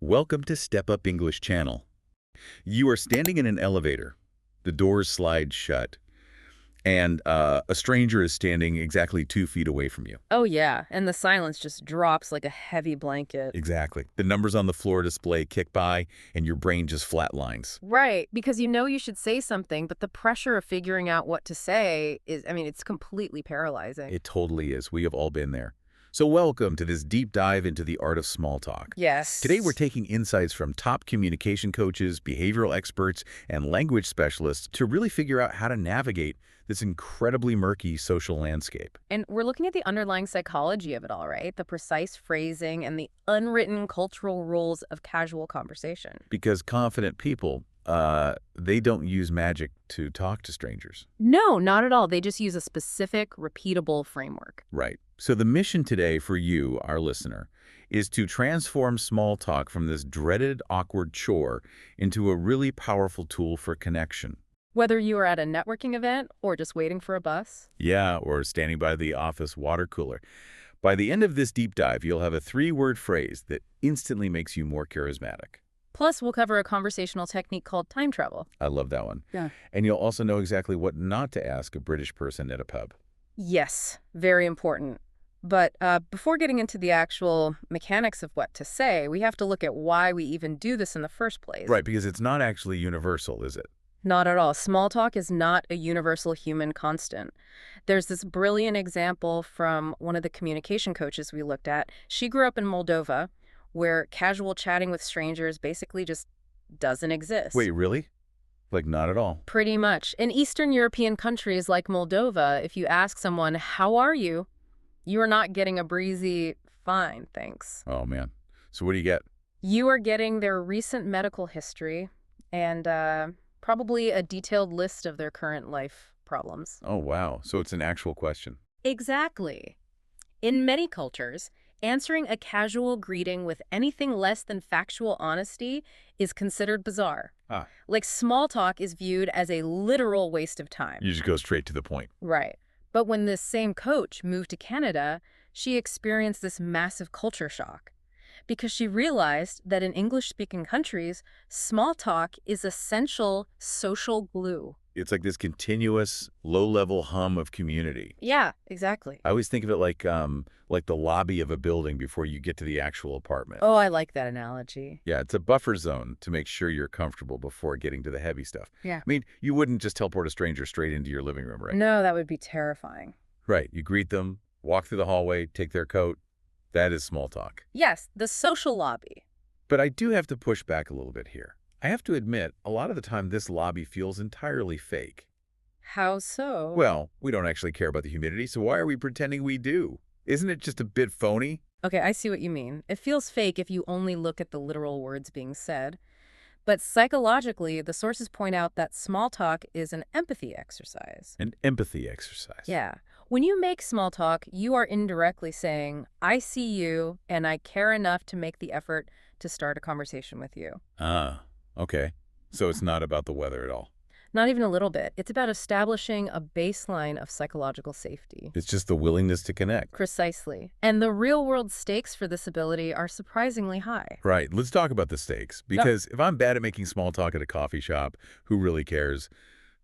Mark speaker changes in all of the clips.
Speaker 1: Welcome to Step Up English channel. You are standing in an elevator. The doors slide shut, and a stranger is standing exactly 2 feet away from you.
Speaker 2: Oh, yeah, and the silence just drops like a heavy blanket.
Speaker 1: Exactly. The numbers on the floor display kick by, and your brain just flatlines.
Speaker 2: Right, because you know you should say something, but the pressure of figuring out what to say it's completely paralyzing.
Speaker 1: It totally is. We have all been there. So welcome to this deep dive into the art of small talk. Today we're
Speaker 2: Yes.
Speaker 1: taking insights from top communication coaches, behavioral experts, and language specialists to really figure out how to navigate this incredibly murky social landscape.
Speaker 2: And we're looking at the underlying psychology of it all, right? The precise phrasing and the unwritten cultural rules of casual conversation.
Speaker 1: Because confident people, they don't use magic to talk to strangers.
Speaker 2: No, not at all. They just use a specific, repeatable framework.
Speaker 1: Right. So the mission today for you, our listener, is to transform small talk from this dreaded, awkward chore into a really powerful tool for connection.
Speaker 2: Whether you are at a networking event or just waiting for a bus.
Speaker 1: Yeah, or standing by the office water cooler. By the end of this deep dive, you'll have a 3-word phrase that instantly makes you more charismatic.
Speaker 2: Plus, we'll cover a conversational technique called time travel.
Speaker 1: I love that one.
Speaker 2: Yeah.
Speaker 1: And you'll also know exactly what not to ask a British person at a pub.
Speaker 2: Yes, very important. But before getting into the actual mechanics of what to say, we have to look at why we even do this in the first place.
Speaker 1: Right, because it's not actually universal, is it?
Speaker 2: Not at all. Small talk is not a universal human constant. There's this brilliant example from one of the communication coaches we looked at. She grew up in Moldova, where casual chatting with strangers basically just doesn't exist.
Speaker 1: Wait, really? Like, not at all.
Speaker 2: Pretty much. In Eastern European countries like Moldova, if you ask someone, "How are you?" you are not getting a breezy, "Fine, thanks."
Speaker 1: Oh, man. So what do you get?
Speaker 2: You are getting their recent medical history and probably a detailed list of their current life problems.
Speaker 1: Oh, wow. So it's an actual question.
Speaker 2: Exactly. In many cultures, answering a casual greeting with anything less than factual honesty is considered bizarre.
Speaker 1: Ah,
Speaker 2: Like small talk is viewed as a literal waste of time.
Speaker 1: you just go straight to the point.
Speaker 2: Right. But when this same coach moved to Canada, she experienced this massive culture shock because she realized that in English-speaking countries, small talk is essential social glue.
Speaker 1: It's like this continuous, low-level hum of community.
Speaker 2: Yeah, exactly.
Speaker 1: I always think of it like the lobby of a building before you get to the actual apartment.
Speaker 2: Oh, I like that analogy.
Speaker 1: Yeah, it's a buffer zone to make sure you're comfortable before getting to the heavy stuff.
Speaker 2: Yeah.
Speaker 1: I mean, you wouldn't just teleport a stranger straight into your living room, right?
Speaker 2: No, that would be terrifying.
Speaker 1: Right. You greet them, walk through the hallway, take their coat. That is small talk.
Speaker 2: Yes, the social lobby.
Speaker 1: But I do have to push back a little bit here. I have to admit, a lot of the time this lobby feels entirely fake.
Speaker 2: How so?
Speaker 1: Well, we don't actually care about the humidity, so why are we pretending we do? Isn't it just a bit phony?
Speaker 2: Okay, I see what you mean. It feels fake if you only look at the literal words being said. But psychologically, the sources point out that small talk is an empathy exercise.
Speaker 1: An empathy exercise.
Speaker 2: Yeah. When you make small talk, you are indirectly saying, "I see you, and I care enough to make the effort to start a conversation with you."
Speaker 1: Ah, okay. So it's not about the weather at all.
Speaker 2: Not even a little bit. It's about establishing a baseline of psychological safety.
Speaker 1: It's just the willingness to connect.
Speaker 2: Precisely. And the real-world stakes for this ability are surprisingly high.
Speaker 1: Right. Let's talk about the stakes. Because if I'm bad at making small talk at a coffee shop, who really cares?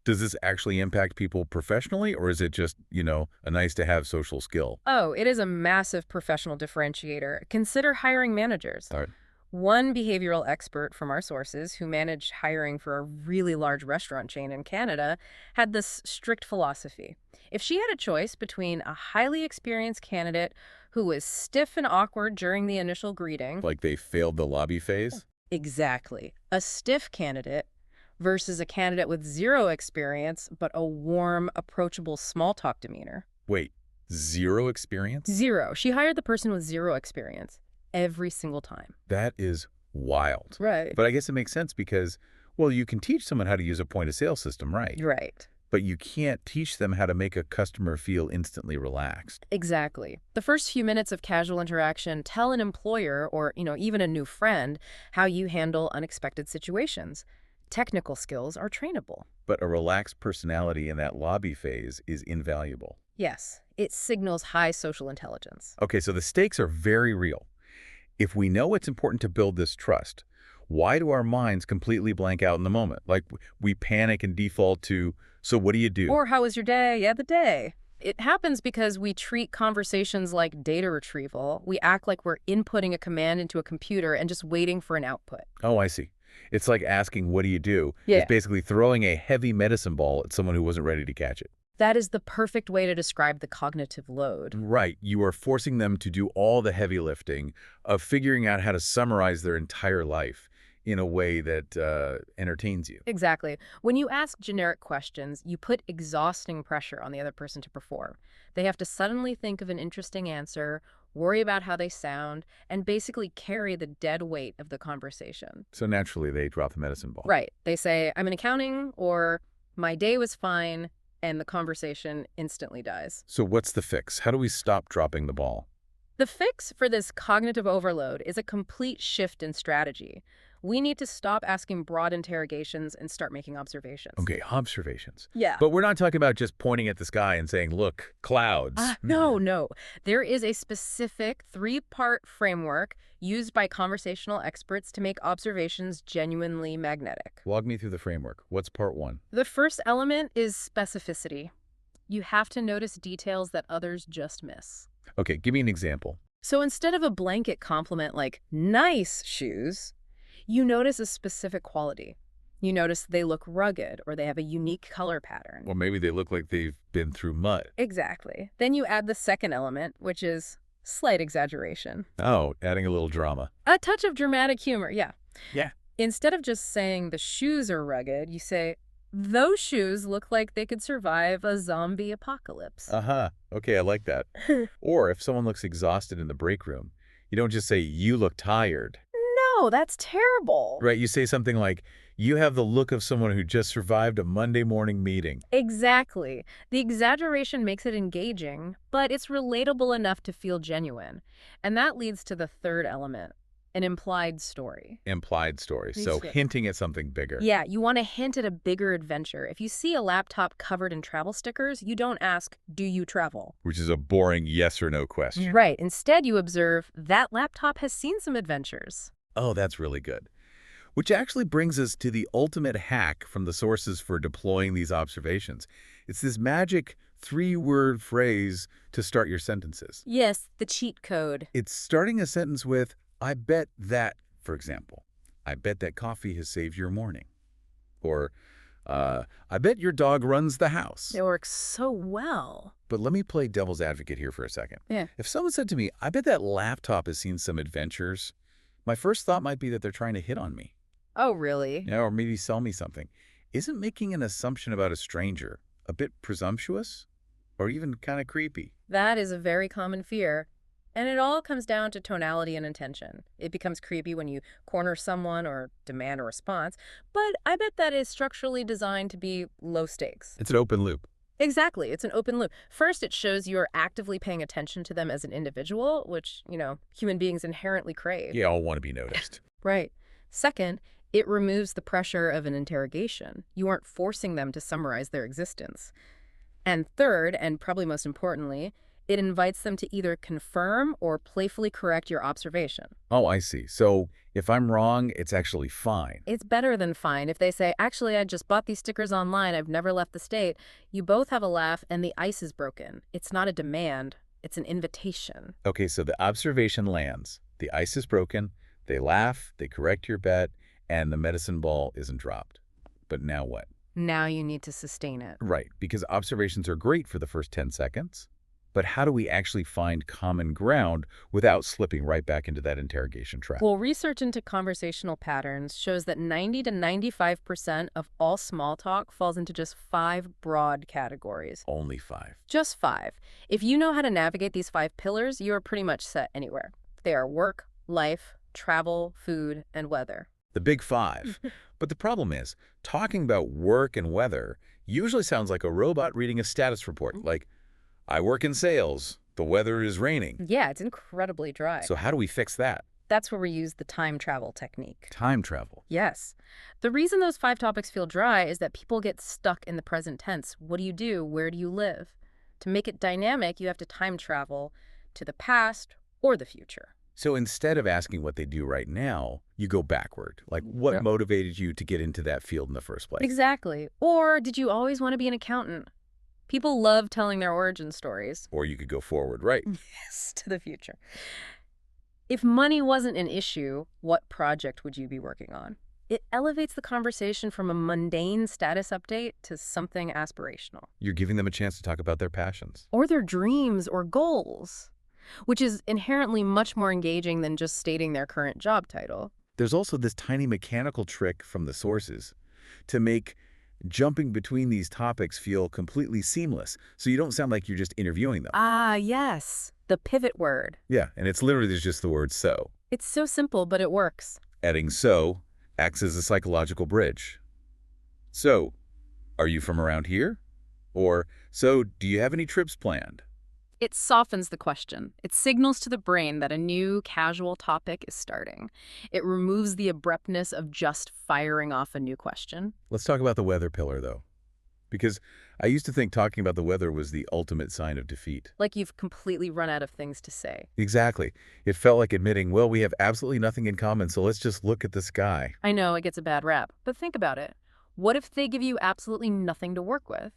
Speaker 1: Does this actually impact people professionally, or is it just, a nice-to-have social skill?
Speaker 2: Oh, it is a massive professional differentiator. Consider hiring managers.
Speaker 1: All right.
Speaker 2: One behavioral expert from our sources who managed hiring for a really large restaurant chain in Canada had this strict philosophy. If she had a choice between a highly experienced candidate who was stiff and awkward during the initial greeting,
Speaker 1: Like they failed the lobby phase?
Speaker 2: exactly, a stiff candidate versus a candidate with zero experience but a warm, approachable small talk demeanor.
Speaker 1: Wait, zero experience?
Speaker 2: Zero. She hired the person with zero experience every single time.
Speaker 1: That is wild.
Speaker 2: Right.
Speaker 1: But I guess it makes sense because, well, you can teach someone how to use a point-of-sale system, right?
Speaker 2: Right.
Speaker 1: But you can't teach them how to make a customer feel instantly relaxed.
Speaker 2: Exactly. The first few minutes of casual interaction tell an employer or, even a new friend how you handle unexpected situations. Technical skills are trainable.
Speaker 1: But a relaxed personality in that lobby phase is invaluable.
Speaker 2: Yes, it signals high social intelligence.
Speaker 1: Okay, so the stakes are very real. If we know it's important to build this trust, why do our minds completely blank out in the moment? Like we panic and default to, so what do you do?
Speaker 2: Or how was your day? Yeah, the day. It happens because we treat conversations like data retrieval. We act like we're inputting a command into a computer and just waiting for an output.
Speaker 1: Oh, I see. It's like asking, what do you do? Is
Speaker 2: Yeah.
Speaker 1: basically throwing a heavy medicine ball at someone who wasn't ready to catch it.
Speaker 2: That is the perfect way to describe the cognitive load.
Speaker 1: Right. You are forcing them to do all the heavy lifting of figuring out how to summarize their entire life in a way that entertains you.
Speaker 2: Exactly. When you ask generic questions, you put exhausting pressure on the other person to perform. They have to suddenly think of an interesting answer, worry about how they sound, and basically carry the dead weight of the conversation.
Speaker 1: So naturally, they drop the medicine ball.
Speaker 2: Right. They say, I'm in accounting, or my day was fine, and the conversation instantly dies.
Speaker 1: So what's the fix? How do we stop dropping the ball?
Speaker 2: The fix for this cognitive overload is a complete shift in strategy. We need to stop asking broad interrogations and start making observations.
Speaker 1: Okay, observations.
Speaker 2: Yeah.
Speaker 1: But we're not talking about just pointing at the sky and saying, look, clouds.
Speaker 2: No. There is a specific three-part framework used by conversational experts to make observations genuinely magnetic.
Speaker 1: Walk me through the framework. What's part one?
Speaker 2: The first element is specificity. You have to notice details that others just miss.
Speaker 1: Okay, give me an example.
Speaker 2: So instead of a blanket compliment like, nice shoes, you notice a specific quality. You notice they look rugged or they have a unique color pattern.
Speaker 1: Well, maybe they look like they've been through mud.
Speaker 2: Exactly. Then you add the second element, which is slight exaggeration.
Speaker 1: Oh, adding a little drama.
Speaker 2: A touch of dramatic humor, yeah.
Speaker 1: Yeah.
Speaker 2: Instead of just saying the shoes are rugged, you say, those shoes look like they could survive a zombie apocalypse.
Speaker 1: Uh-huh. Okay, I like that. Or if someone looks exhausted in the break room, you don't just say, you look tired.
Speaker 2: No, that's terrible.
Speaker 1: Right, you say something like, you have the look of someone who just survived a Monday morning meeting.
Speaker 2: Exactly. The exaggeration makes it engaging, but it's relatable enough to feel genuine. And that leads to the third element, an implied story.
Speaker 1: Implied story, so
Speaker 2: Yeah.
Speaker 1: hinting at something bigger.
Speaker 2: Yeah, you want to hint at a bigger adventure. If you see a laptop covered in travel stickers, you don't ask, do you travel?
Speaker 1: Which is a boring yes or no question.
Speaker 2: Right. Instead, you observe, that laptop has seen some adventures.
Speaker 1: Oh, that's really good. Which actually brings us to the ultimate hack from the sources for deploying these observations. It's this magic three-word phrase to start your sentences.
Speaker 2: Yes, the cheat code.
Speaker 1: It's starting a sentence with, I bet that, for example. I bet that coffee has saved your morning. Or, I bet your dog runs the house.
Speaker 2: It works so well.
Speaker 1: But let me play devil's advocate here for a second.
Speaker 2: Yeah.
Speaker 1: If someone said to me, I bet that laptop has seen some adventures, my first thought might be that they're trying to hit on me.
Speaker 2: Oh, really?
Speaker 1: Yeah, or maybe sell me something. Isn't making an assumption about a stranger a bit presumptuous? Or even kind of creepy?
Speaker 2: That is a very common fear. And it all comes down to tonality and intention. It becomes creepy when you corner someone or demand a response, but I bet that is structurally designed to be low stakes.
Speaker 1: It's an open loop.
Speaker 2: Exactly. It's an open loop. First, it shows you're actively paying attention to them as an individual, which, human beings inherently crave.
Speaker 1: Yeah, all want to be noticed.
Speaker 2: Right. Second, it removes the pressure of an interrogation. You aren't forcing them to summarize their existence. And third, and probably most importantly, it invites them to either confirm or playfully correct your observation.
Speaker 1: Oh, I see. So if I'm wrong, it's actually fine.
Speaker 2: It's better than fine. If they say, actually, I just bought these stickers online, I've never left the state, you both have a laugh and the ice is broken. It's not a demand. It's an invitation.
Speaker 1: Okay, so the observation lands. The ice is broken. They laugh. They correct your bet. And the medicine ball isn't dropped. But now what?
Speaker 2: Now you need to sustain it.
Speaker 1: Right, because observations are great for the first 10 seconds. But how do we actually find common ground without slipping right back into that interrogation trap?
Speaker 2: Well, research into conversational patterns shows that 90 to 95% of all small talk falls into just 5 broad categories.
Speaker 1: Only 5.
Speaker 2: Just 5. If you know how to navigate these 5 pillars, you are pretty much set anywhere. They are work, life, travel, food, and weather.
Speaker 1: The big 5. But the problem is, talking about work and weather usually sounds like a robot reading a status report, like, I work in sales. The weather is raining.
Speaker 2: Yeah, it's incredibly dry.
Speaker 1: So how do we fix that?
Speaker 2: That's where we use the time travel technique.
Speaker 1: Time travel.
Speaker 2: Yes. The reason those 5 topics feel dry is that people get stuck in the present tense. What do you do? Where do you live? To make it dynamic, you have to time travel to the past or the future.
Speaker 1: So instead of asking what they do right now, you go backward. Like, what
Speaker 2: Yep.
Speaker 1: motivated you to get into that field in the first place?
Speaker 2: Exactly. Or did you always want to be an accountant? People love telling their origin stories.
Speaker 1: Or you could go forward, right?
Speaker 2: Yes, to the future. If money wasn't an issue, what project would you be working on? It elevates the conversation from a mundane status update to something aspirational.
Speaker 1: You're giving them a chance to talk about their passions.
Speaker 2: Or their dreams or goals, which is inherently much more engaging than just stating their current job title.
Speaker 1: There's also this tiny mechanical trick from the sources to make jumping between these topics feel completely seamless, so you don't sound like you're just interviewing them.
Speaker 2: Ah, yes, the pivot word.
Speaker 1: Yeah, and it's literally just the word so.
Speaker 2: It's so simple, but it works.
Speaker 1: Adding so acts as a psychological bridge. So, are you from around here? Or, so, do you have any trips planned?
Speaker 2: It softens the question. It signals to the brain that a new, casual topic is starting. It removes the abruptness of just firing off a new question.
Speaker 1: Let's talk about the weather pillar, though. Because I used to think talking about the weather was the ultimate sign of defeat.
Speaker 2: Like you've completely run out of things to say.
Speaker 1: Exactly. It felt like admitting, well, we have absolutely nothing in common, so let's just look at the sky.
Speaker 2: I know it gets a bad rap, but think about it. What if they give you absolutely nothing to work with?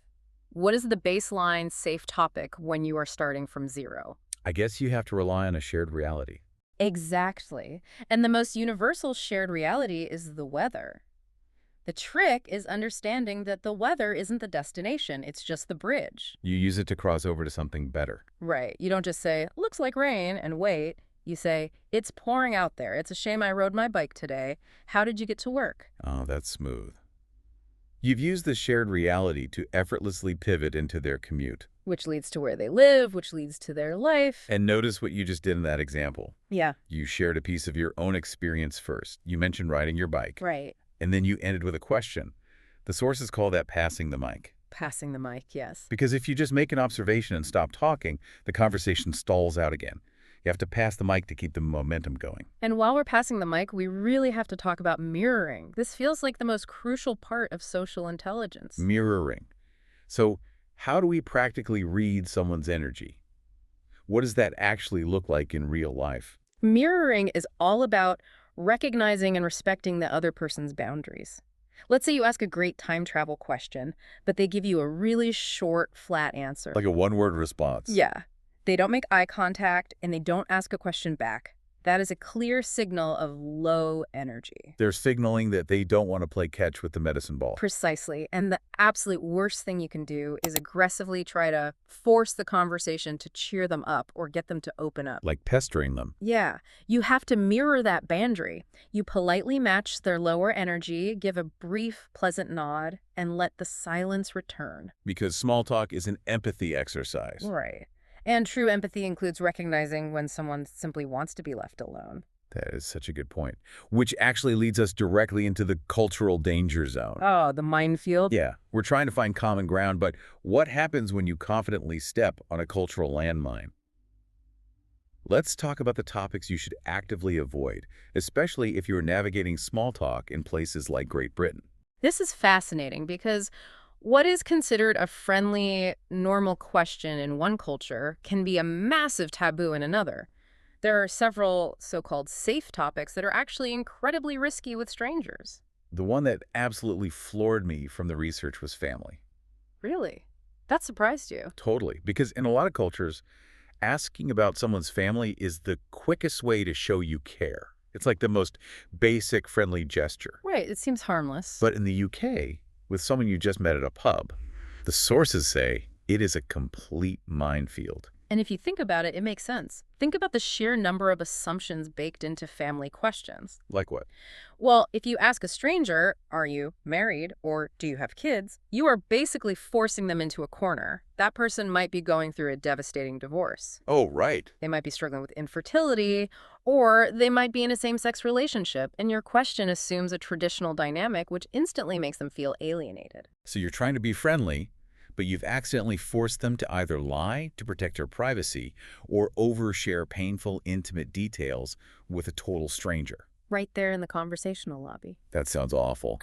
Speaker 2: What is the baseline safe topic when you are starting from zero?
Speaker 1: I guess you have to rely on a shared reality.
Speaker 2: Exactly. And the most universal shared reality is the weather. The trick is understanding that the weather isn't the destination, it's just the bridge.
Speaker 1: You use it to cross over to something better.
Speaker 2: Right. You don't just say, looks like rain, and wait. You say, it's pouring out there. It's a shame I rode my bike today. How did you get to work?
Speaker 1: Oh, that's smooth. You've used the shared reality to effortlessly pivot into their commute.
Speaker 2: Which leads to where they live, which leads to their life.
Speaker 1: And notice what you just did in that example.
Speaker 2: Yeah,
Speaker 1: You shared a piece of your own experience first. You mentioned riding your bike.
Speaker 2: right.
Speaker 1: And then you ended with a question. The sources call that passing the mic.
Speaker 2: Passing the mic, yes.
Speaker 1: Because if you just make an observation and stop talking, the conversation stalls out again. You have to pass the mic to keep the momentum going.
Speaker 2: And while we're passing the mic, we really have to talk about mirroring. This feels like the most crucial part of social intelligence.
Speaker 1: Mirroring. So how do we practically read someone's energy? What does that actually look like in real life?
Speaker 2: Mirroring is all about recognizing and respecting the other person's boundaries. Let's say you ask a great time travel question, but they give you a really short, flat answer.
Speaker 1: Like a one-word response.
Speaker 2: Yeah. They don't make eye contact and they don't ask a question back. That is a clear signal of low energy.
Speaker 1: They're signaling that they don't want to play catch with the medicine ball.
Speaker 2: Precisely. And the absolute worst thing you can do is aggressively try to force the conversation to cheer them up or get them to open up.
Speaker 1: Like pestering them.
Speaker 2: Yeah, you have to mirror that boundary. You politely match their lower energy, give a brief, pleasant nod, and let the silence return.
Speaker 1: Because small talk is an empathy exercise.
Speaker 2: Right. And true empathy includes recognizing when someone simply wants to be left alone.
Speaker 1: That is such a good point. Which actually leads us directly into the cultural danger zone.
Speaker 2: Oh, the minefield?
Speaker 1: Yeah, we're trying to find common ground, but what happens when you confidently step on a cultural landmine? Let's talk about the topics you should actively avoid, especially if you're navigating small talk in places like Great Britain.
Speaker 2: This is fascinating because what is considered a friendly, normal question in one culture can be a massive taboo in another. There are several so-called safe topics that are actually incredibly risky with strangers.
Speaker 1: The one that absolutely floored me from the research was family.
Speaker 2: Really? That surprised you?
Speaker 1: Totally. Because in a lot of cultures, asking about someone's family is the quickest way to show you care. It's like the most basic friendly gesture.
Speaker 2: Right, it seems harmless.
Speaker 1: But in the UK, with someone you just met at a pub, the sources say it is a complete minefield.
Speaker 2: And if you think about it, it makes sense. Think about the sheer number of assumptions baked into family questions.
Speaker 1: Like what?
Speaker 2: Well, if you ask a stranger, are you married or do you have kids, you are basically forcing them into a corner. That person might be going through a devastating divorce.
Speaker 1: Oh, right.
Speaker 2: They might be struggling with infertility, or they might be in a same-sex relationship, and your question assumes a traditional dynamic, which instantly makes them feel alienated.
Speaker 1: So you're trying to be friendly, but you've accidentally forced them to either lie to protect their privacy or overshare painful, intimate details with a total stranger.
Speaker 2: Right there in the conversational lobby.
Speaker 1: That sounds awful.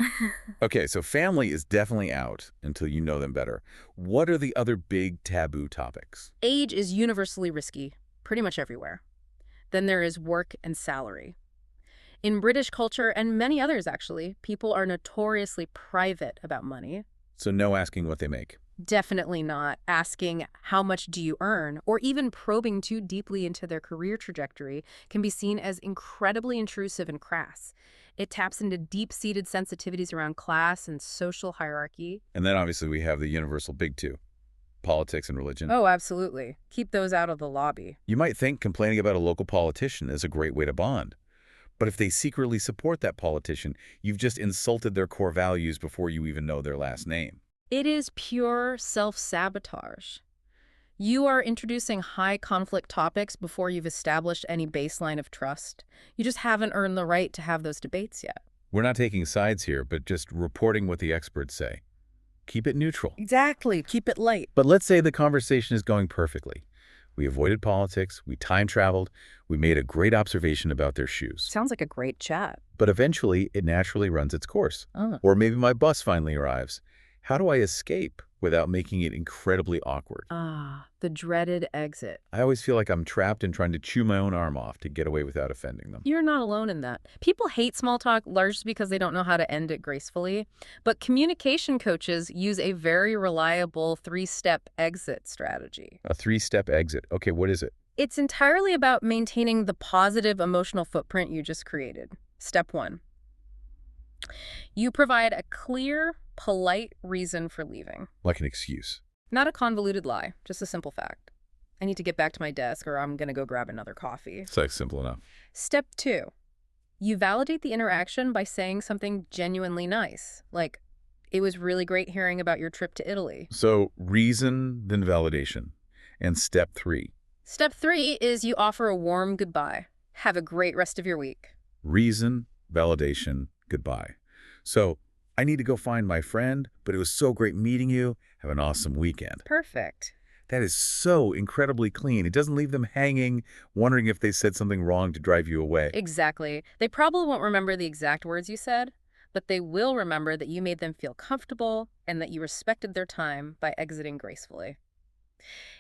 Speaker 1: Okay, so family is definitely out until you know them better. What are the other big taboo topics?
Speaker 2: Age is universally risky, pretty much everywhere. Then there is work and salary. In British culture, and many others actually, people are notoriously private about money.
Speaker 1: So no asking what they make.
Speaker 2: Definitely not asking how much do you earn or even probing too deeply into their career trajectory can be seen as incredibly intrusive and crass. It taps into deep-seated sensitivities around class and social hierarchy.
Speaker 1: And then obviously we have the universal big two, politics and religion.
Speaker 2: Oh, absolutely. Keep those out of the lobby.
Speaker 1: You might think complaining about a local politician is a great way to bond. But if they secretly support that politician, you've just insulted their core values before you even know their last name.
Speaker 2: It is pure self-sabotage. You are introducing high-conflict topics before you've established any baseline of trust. You just haven't earned the right to have those debates yet.
Speaker 1: We're not taking sides here, but just reporting what the experts say. Keep it neutral.
Speaker 2: Exactly. Keep it light.
Speaker 1: But let's say the conversation is going perfectly. We avoided politics, we time traveled, we made a great observation about their shoes.
Speaker 2: Sounds like a great chat.
Speaker 1: But eventually, it naturally runs its course.
Speaker 2: Oh.
Speaker 1: Or maybe my bus finally arrives. How do I escape without making it incredibly awkward?
Speaker 2: Ah, the dreaded exit.
Speaker 1: I always feel like I'm trapped in trying to chew my own arm off to get away without offending them.
Speaker 2: You're not alone in that. People hate small talk largely because they don't know how to end it gracefully. But communication coaches use a very reliable three-step exit strategy.
Speaker 1: A three-step exit. Okay, what is it?
Speaker 2: It's entirely about maintaining the positive emotional footprint you just created. Step 1. You provide a clear, polite reason for leaving.
Speaker 1: Like an excuse.
Speaker 2: Not a convoluted lie, just a simple fact. I need to get back to my desk or I'm going to go grab another coffee.
Speaker 1: It's like simple enough.
Speaker 2: Step 2. You validate the interaction by saying something genuinely nice, like, it was really great hearing about your trip to Italy.
Speaker 1: So reason, then validation. And step 3.
Speaker 2: Step 3 is you offer a warm goodbye. Have a great rest of your week.
Speaker 1: Reason, validation, goodbye. So I need to go find my friend, but it was so great meeting you. Have an awesome weekend.
Speaker 2: Perfect.
Speaker 1: That is so incredibly clean. It doesn't leave them hanging, wondering if they said something wrong to drive you away.
Speaker 2: Exactly. They probably won't remember the exact words you said, but they will remember that you made them feel comfortable and that you respected their time by exiting gracefully.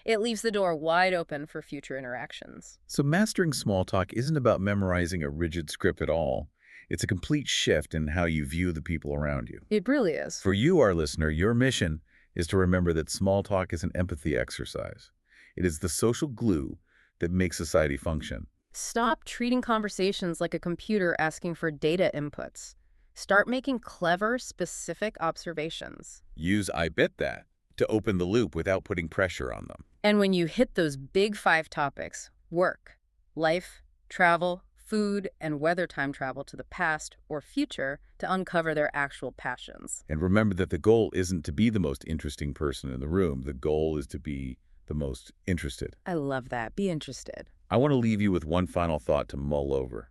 Speaker 2: It leaves the door wide open for future interactions.
Speaker 1: So mastering small talk isn't about memorizing a rigid script at all. It's a complete shift in how you view the people around you.
Speaker 2: It really is.
Speaker 1: For you, our listener, your mission is to remember that small talk is an empathy exercise. It is the social glue that makes society function.
Speaker 2: Stop treating conversations like a computer asking for data inputs. Start making clever, specific observations.
Speaker 1: Use "I bet that" to open the loop without putting pressure on them.
Speaker 2: And when you hit those big 5 topics, work, life, travel, food, and whether time travel to the past or future to uncover their actual passions.
Speaker 1: And remember that the goal isn't to be the most interesting person in the room. The goal is to be the most interested.
Speaker 2: I love that. Be interested.
Speaker 1: I want to leave you with one final thought to mull over.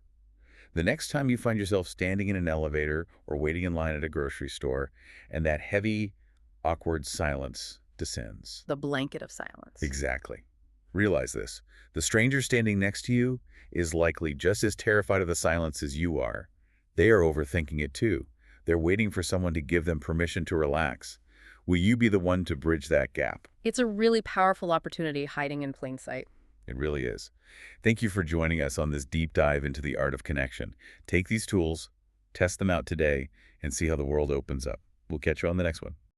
Speaker 1: The next time you find yourself standing in an elevator or waiting in line at a grocery store and that heavy, awkward silence descends.
Speaker 2: The blanket of silence.
Speaker 1: Exactly. Realize this. The stranger standing next to you is likely just as terrified of the silence as you are. They are overthinking it too. They're waiting for someone to give them permission to relax. Will you be the one to bridge that gap?
Speaker 2: It's a really powerful opportunity hiding in plain sight.
Speaker 1: It really is. Thank you for joining us on this deep dive into the art of connection. Take these tools, test them out today, and see how the world opens up. We'll catch you on the next one.